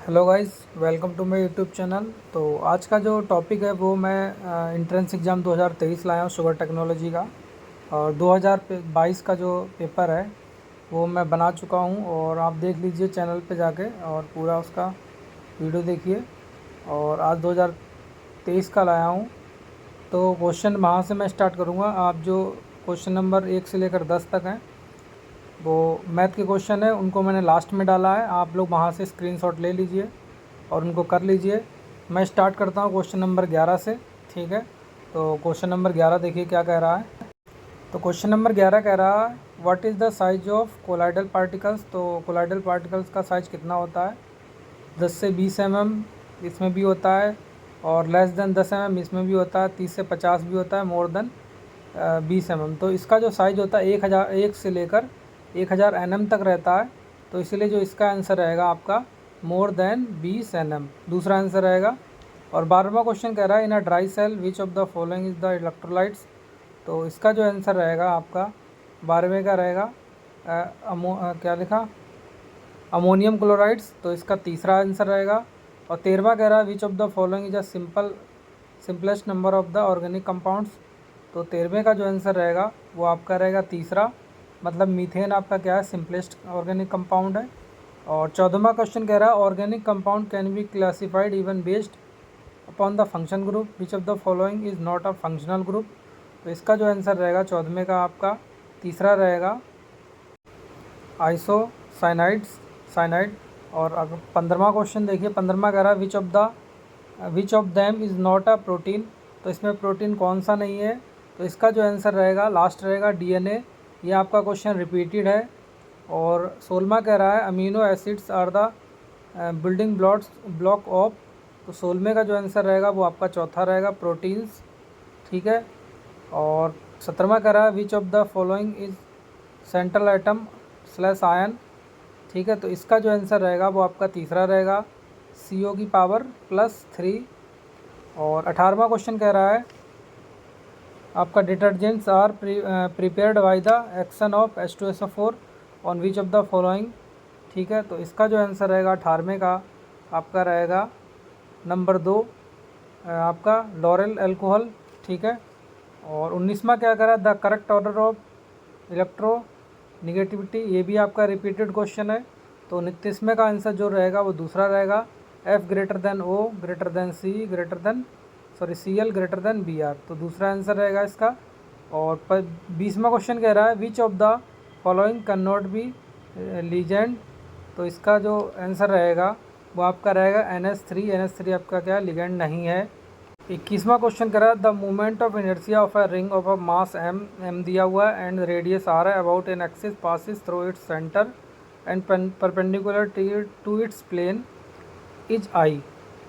Hello guys, welcome to my YouTube channel. तो आज का जो टॉपिक है वो मैं एंट्रेंस एग्ज़ाम 2023 लाया हूँ शुगर टेक्नोलॉजी का। और 2022 का जो पेपर है वो मैं बना चुका हूँ और आप देख लीजिए चैनल पे जाके और पूरा उसका वीडियो देखिए। और आज 2023 का लाया हूँ। तो क्वेश्चन वहाँ से मैं स्टार्ट करूँगा। आप जो क्वेश्चन नंबर 1 से लेकर 10 तक हैं वो मैथ के क्वेश्चन है, उनको मैंने लास्ट में डाला है। आप लोग वहाँ से स्क्रीनशॉट ले लीजिए और उनको कर लीजिए। मैं स्टार्ट करता हूँ क्वेश्चन नंबर 11 से। ठीक है, तो क्वेश्चन नंबर 11 देखिए क्या कह रहा है। तो क्वेश्चन नंबर 11 कह रहा है what is the size of colloidal particles. तो कोलाइडल पार्टिकल्स का साइज कितना होता है? 10 से 20 mm इसमें भी होता है, और लेस देन 10 mm इसमें भी होता है, 30 से 50 भी होता है, मोर देन 20 mm। तो इसका जो साइज़ होता है 1 से लेकर 1000 nm तक रहता है। तो इसलिए जो इसका आंसर रहेगा आपका मोर देन 20 nm दूसरा आंसर रहेगा। और 12वां क्वेश्चन कह रहा है in a dry cell which of the following is the electrolytes. तो इसका जो आंसर रहेगा आपका 12वें का रहेगा क्या लिखा, अमोनियम क्लोराइड्स। तो इसका तीसरा आंसर रहेगा। और 13वां कह रहा है which of the following is a simplest number of the organic compounds. तो 13वें का जो आंसर रहेगा वो आपका रहेगा तीसरा, मतलब मीथेन आपका क्या है, सिंपलेस्ट ऑर्गेनिक कंपाउंड है। और 14वां क्वेश्चन कह रहा है organic compound can be classified even based upon the function group which of the following is not a functional group. तो इसका जो आंसर रहेगा 14वें का आपका तीसरा रहेगा आइसोसाइनाइड्स साइनाइड। और अगर 15वां क्वेश्चन देखिए, 15वां कह रहा है which of them is not a protein. तो इसमें प्रोटीन कौन सा नहीं है? तो इसका जो आंसर रहेगा लास्ट रहेगा डीएनए। ये आपका क्वेश्चन रिपीटेड है। और 16वां कह रहा है amino acids are the building block of. तो 16वें का जो आंसर रहेगा वो आपका चौथा रहेगा प्रोटीन्स। ठीक है। और 17वां कह रहा है which of the following is central atom slash ion. ठीक है, तो इसका जो आंसर रहेगा वो आपका तीसरा रहेगा CO की पावर +3। और 18वां क्वेश्चन कह रहा है आपका detergents are prepared by the action of H2SO4 on which of the following. ठीक है, तो इसका जो आंसर रहेगा 18वें का आपका रहेगा नंबर 2 आपका लॉरेल अल्कोहल। ठीक है। और 19वां क्या करा, the correct order of electro negativity. ये भी आपका रिपीटेड क्वेश्चन है। तो 29वें का आंसर जो रहेगा वो दूसरा रहेगा F greater than O greater than Cl greater than Br। तो दूसरा आंसर रहेगा इसका। और 20वां क्वेश्चन कह रहा है which of the following can not be legend. तो इसका जो आंसर रहेगा वो आपका रहेगा NH3 आपका क्या लिगेंड नहीं है। 21वां क्वेश्चन कह रहा है the movement of inertia of a ring of a mass m दिया हुआ है एंड रेडियस r है about an axis passes through its centre and perpendicular to its plane is I।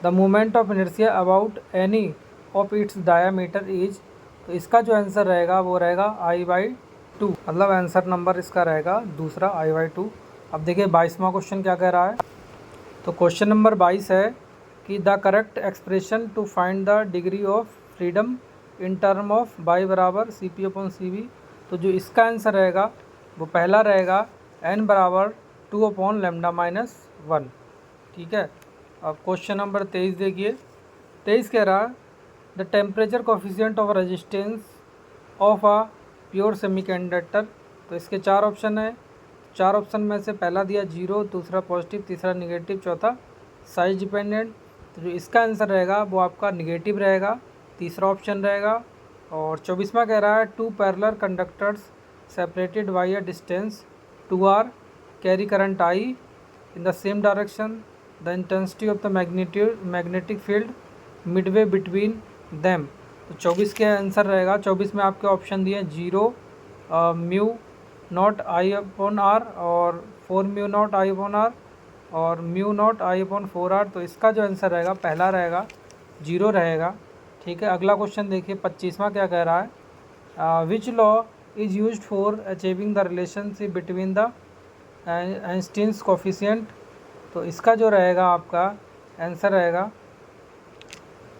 The movement of inertia about any of its diameter is. तो इसका जो answer रहेगा वो रहेगा I/2, मतलब आंसर नंबर इसका रहेगा दूसरा I/2। अब देखिए 22वां क्वेश्चन क्या कह रहा है। तो क्वेश्चन नंबर 22 है कि the correct expression to find the degree of freedom in term of y बराबर CP/CV। तो जो इसका आंसर रहेगा वो पहला रहेगा n बराबर 2/λ-1। ठीक है। अब क्वेश्चन नंबर 23 देखिए। 23 कह रहा है the temperature coefficient of resistance of a pure semiconductor. तो इसके 4 ऑप्शन है। 4 ऑप्शन में से पहला दिया 0, दूसरा पॉजिटिव, तीसरा निगेटिव, चौथा साइज डिपेंडेंट। तो जो इसका आंसर रहेगा वो आपका निगेटिव रहेगा, तीसरा ऑप्शन रहेगा। और 24वां कह रहा है 2 parallel conductors separated by a distance 2r carry current I in the same direction, the intensity of the magnetic field Midway between them. तो 24 के आंसर रहेगा, 24 में आपके ऑप्शन दिए 0 म्यू नॉट I/r और 4 म्यू नॉट I/r और mu naught I/4r। तो इसका जो आंसर रहेगा पहला रहेगा 0 रहेगा। ठीक है। अगला क्वेश्चन देखिए 25वां क्या कह रहा है which law is used for achieving the relationship between the Einstein's coefficient. तो इसका जो रहेगा आपका आंसर रहेगा,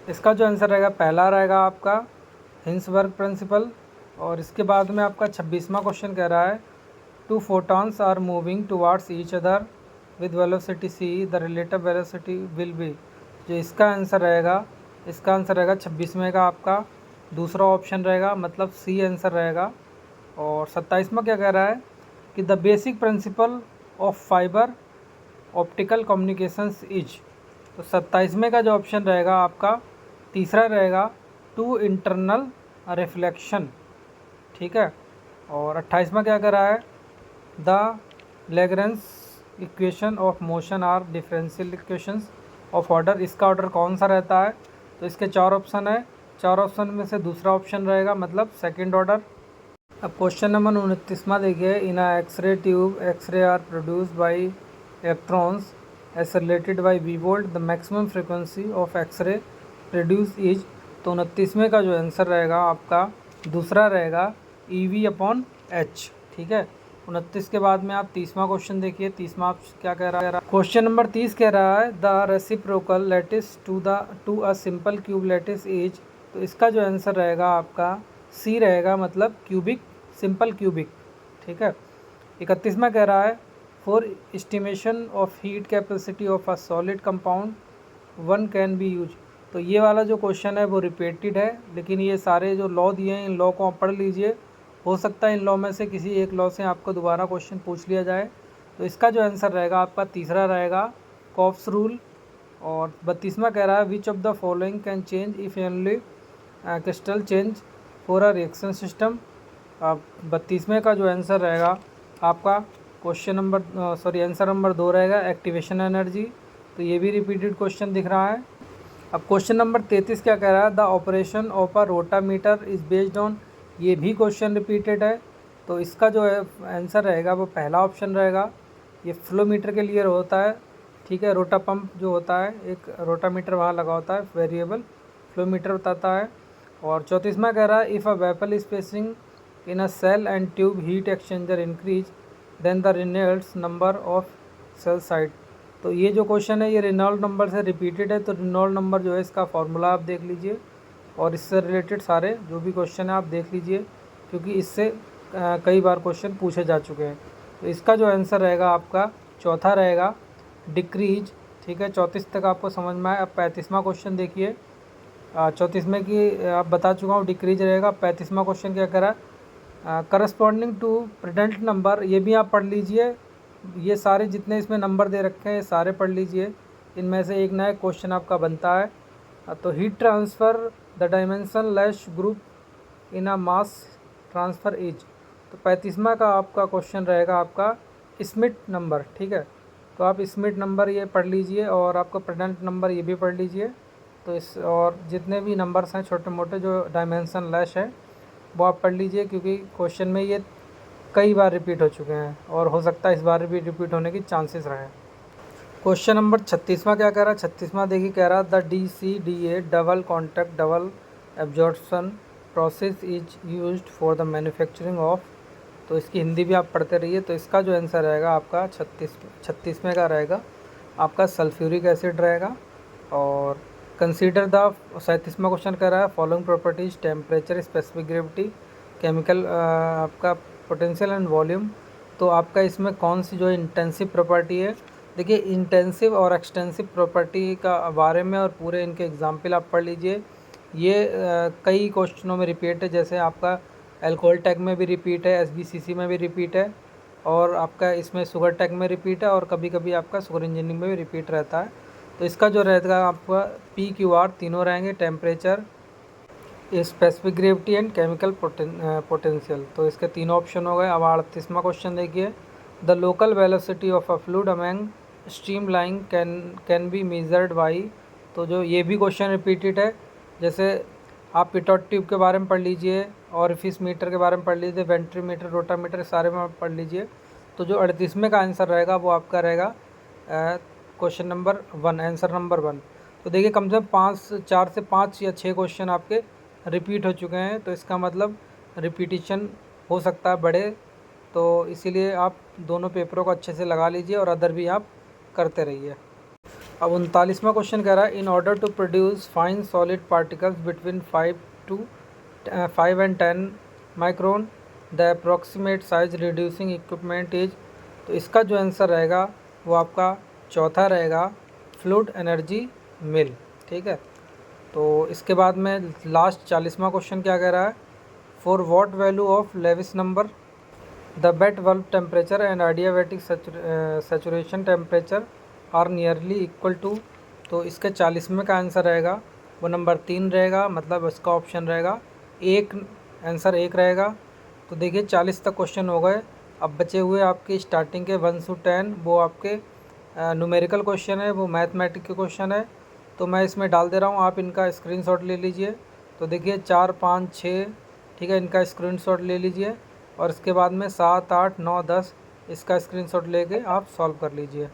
इसका जो आंसर रहेगा पहला रहेगा आपका हिंसबर्ग प्रिंसिपल। और इसके बाद में आपका 26वां क्वेश्चन कह रहा है 2 photons are moving towards each other with velocity c the relative velocity will be. जो इसका आंसर रहेगा, इसका आंसर रहेगा 26वें का आपका दूसरा ऑप्शन रहेगा, मतलब सी आंसर रहेगा। और 27वां क्या कह रहा है कि the basic principle of fibre optical communications is. तो 27वें का जो ऑप्शन रहेगा आपका तीसरा रहेगा टू इंटरनल रिफ्लेक्शन, ठीक है। और 28वां क्या कह रहा है the Lagrange equation of motion are differential equations of order. इसका ऑर्डर कौन सा रहता है? तो इसके 4 ऑप्शन है, 4 ऑप्शन में से दूसरा ऑप्शन रहेगा, मतलब सेकंड ऑर्डर। अब क्वेश्चन नंबर 29वां देखिए, in a X-ray tube X-ray are produce by electrons as related by V volt the maximum frequency of X-ray produce is. तो 29वें का जो आंसर रहेगा आपका दूसरा रहेगा EV/H, ठीक है। 29 के बाद में आप 30वां क्वेश्चन देखिए। 30वां आप क्या कह रहा है? क्वेश्चन नंबर 30 कह रहा है the reciprocal lattice to a simple cube lattice is. तो इसका जो आंसर रहेगा आपका सी रहेगा, मतलब क्यूबिक, सिंपल क्यूबिक, ठीक है। 31वां कह रहा है for estimation of heat capacity of a solid compound one can be use. तो ये वाला जो क्वेश्चन है वो रिपीटेड है, लेकिन ये सारे जो लॉ दिए हैं इन लॉ को आप पढ़ लीजिए। हो सकता है इन लॉ में से किसी एक लॉ से आपको दोबारा क्वेश्चन पूछ लिया जाए। तो इसका जो आंसर रहेगा आपका तीसरा रहेगा कॉफ्स रूल। और 32वां कह रहा है which of the following can change if only crystal change for a reaction system. 32वें का जो आंसर रहेगा आपका क्वेश्चन नंबर आंसर नंबर 2 रहेगा एक्टिवेशन एनर्जी। तो ये भी रिपीटेड क्वेश्चन दिख रहा है। अब क्वेश्चन नंबर 33 क्या कह रहा है the operation of a rotameter is based on. ये भी क्वेश्चन रिपीटेड है। तो इसका जो है आंसर रहेगा वो पहला ऑप्शन रहेगा। ये फ्लोमीटर के लिए होता है, ठीक है। रोटा पंप जो होता है, एक रोटामीटर वहाँ लगा होता है, वेरिएबल फ्लोमीटर बताता है। और 34वां कह रहा है if a baffle spacing in a shell and tube heat exchanger increase then the Reynolds number of shell side. तो ये जो क्वेश्चन है ये रेनॉल्ड नंबर से रिपीटेड है। तो रेनॉल्ड नंबर जो है इसका फॉर्मूला आप देख लीजिए, और इससे रिलेटेड सारे जो भी क्वेश्चन है आप देख लीजिए, क्योंकि इससे कई बार क्वेश्चन पूछे जा चुके हैं। तो इसका जो आंसर रहेगा आपका चौथा रहेगा डिक्रीज, ठीक है। 34 तक आपको समझ में आए। अब 35वां क्वेश्चन देखिए। 34 में कि आप बता चुका हूँ डिक्रीज रहेगा। 35वां क्वेश्चन क्या करा करस्पॉन्डिंग टू प्रेजेंट नंबर, ये भी आप पढ़ लीजिए। ये सारे जितने इसमें नंबर दे रखे हैं सारे पढ़ लीजिए। इनमें से एक नया क्वेश्चन आपका बनता है। तो heat transfer the dimension less group in a mass transfer is. तो 35वां का आपका क्वेश्चन रहेगा आपका स्मिथ नंबर, ठीक है। तो आप स्मिथ नंबर ये पढ़ लीजिए, और आपका प्रेजेंट नंबर ये भी पढ़ लीजिए। तो इस और जितने भी नंबर्स हैं छोटे मोटे जो डायमेंशन लेस है वो आप पढ़ लीजिए, क्योंकि क्वेश्चन में ये कई बार रिपीट हो चुके हैं और हो सकता है इस बार भी रिपीट होने की चांसेस रहे। क्वेश्चन नंबर 36वां क्या कह रहा है? 36वां देखिए, कह रहा है the DCDA double contact double absorption process is used for the manufacturing of. तो इसकी हिंदी भी आप पढ़ते रहिए। तो इसका जो आंसर रहेगा आपका 36वें का रहेगा आपका सल्फ्यूरिक एसिड रहेगा। और कंसीडर द 37वां क्वेश्चन कह रहा है following properties temperature specific gravity chemical आपका पोटेंशियल एंड वॉल्यूम। तो आपका इसमें कौन सी जो इंटेंसिव प्रॉपर्टी है? देखिए इंटेंसिव और एक्सटेंसिव प्रॉपर्टी का बारे में और पूरे इनके एग्जाम्पल आप पढ़ लीजिए। ये कई क्वेश्चनों में रिपीट है, जैसे आपका एल्कोहल टैग में भी रिपीट है, SBCC में भी रिपीट है, और आपका इसमें शुगर टैग में रिपीट है, और कभी कभी आपका शुगर इंजीनियरिंग में भी रिपीट रहता है। तो इसका जो रहेगा आपका PQR तीनों रहेंगे, temperature, specific gravity and chemical potential. तो इसके तीनों ऑप्शन हो गए। अब 38वां क्वेश्चन देखिए, the local velocity of a fluid among stream line can be measured by. तो जो ये भी क्वेश्चन रिपीटेड है, जैसे आप पिटोट ट्यूब के बारे में पढ़ लीजिए, ऑरिफिस मीटर के बारे में पढ़ लीजिए, वेंट्रीमीटर, रोटामीटर, सारे में पढ़ लीजिए। तो जो 38वें का आंसर रहेगा वो आपका रहेगा क्वेश्चन नंबर 1, आंसर नंबर 1। तो देखिए कम से कम 4 से 5 या 6 क्वेश्चन आपके रिपीट हो चुके हैं। तो इसका मतलब रिपीटिशन हो सकता है बढ़े। तो इसीलिए आप दोनों पेपरों को अच्छे से लगा लीजिए और अदर भी आप करते रहिए। अब 39वां क्वेश्चन कह रहा है in order to produce fine solid particles between 5 and 10 micron the approximate size reducing equipment is. तो इसका जो आंसर रहेगा वो आपका चौथा रहेगा फ्लूइड एनर्जी मिल। ठीक है, तो इसके बाद में लास्ट 40वां क्वेश्चन क्या कह रहा है, for what value of Lewis number the wet bulb temperature and adiabatic saturation temperature are nearly equal to. तो इसके 40वें का आंसर रहेगा वो नंबर 3 रहेगा, मतलब इसका ऑप्शन रहेगा एक, आंसर 1 रहेगा। तो देखिए 40 तक क्वेश्चन हो गए। अब बचे हुए आपके स्टार्टिंग के 1 से 10 वो आपके न्यूमेरिकल क्वेश्चन है, वो मैथमेटिक के क्वेश्चन है। तो मैं इसमें डाल दे रहा हूँ, आप इनका स्क्रीनशॉट ले लीजिए। तो देखिए 4, 5, 6, ठीक है, इनका स्क्रीनशॉट ले लीजिए और इसके बाद में 7, 8, 9, 10 इसका स्क्रीनशॉट लेके आप सॉल्व कर लीजिए।